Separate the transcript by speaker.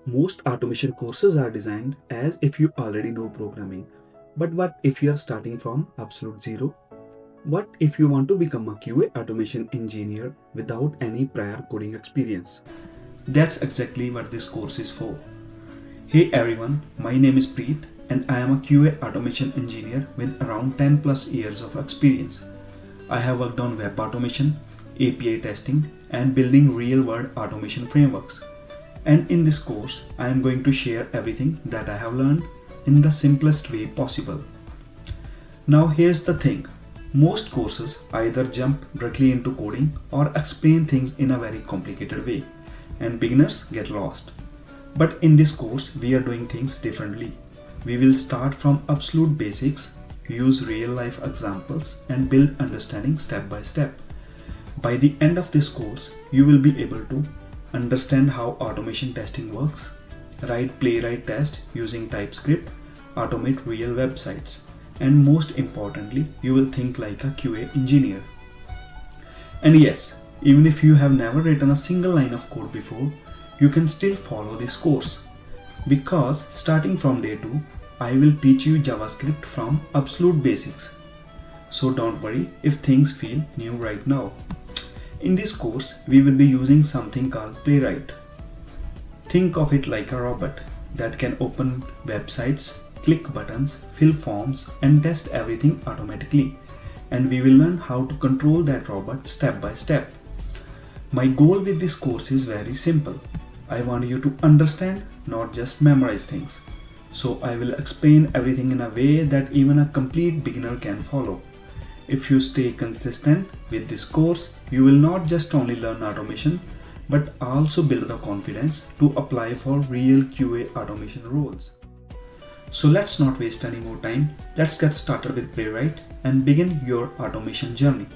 Speaker 1: Most automation courses are designed as if you already know programming. But what if you are starting from absolute zero? What if you want to become a QA automation engineer without any prior coding experience? That's exactly what this course is for. Hey everyone, my name is Preet and I am a QA automation engineer with around 10 plus years of experience. I have worked on web automation, API testing, and building real world automation frameworks. And in this course, I am going to share everything that I have learned in the simplest way possible. Now, here's the thing, most courses either jump directly into coding or explain things in a very complicated way, and beginners get lost. But in this course, we are doing things differently. We will start from absolute basics, use real life examples, and build understanding step by step. By the end of this course, you will be able to understand how automation testing works, write Playwright tests using TypeScript, automate real websites, and most importantly, you will think like a QA engineer. And yes, even if you have never written a single line of code before, you can still follow this course. Because starting from day 2, I will teach you JavaScript from absolute basics. So don't worry if things feel new right now. In this course, we will be using something called Playwright. Think of it like a robot that can open websites, click buttons, fill forms, and test everything automatically. And we will learn how to control that robot step by step. My goal with this course is very simple. I want you to understand, not just memorize things. So I will explain everything in a way that even a complete beginner can follow. If you stay consistent with this course, you will not just only learn automation, but also build the confidence to apply for real QA automation roles. So let's not waste any more time. Let's get started with Playwright and begin your automation journey.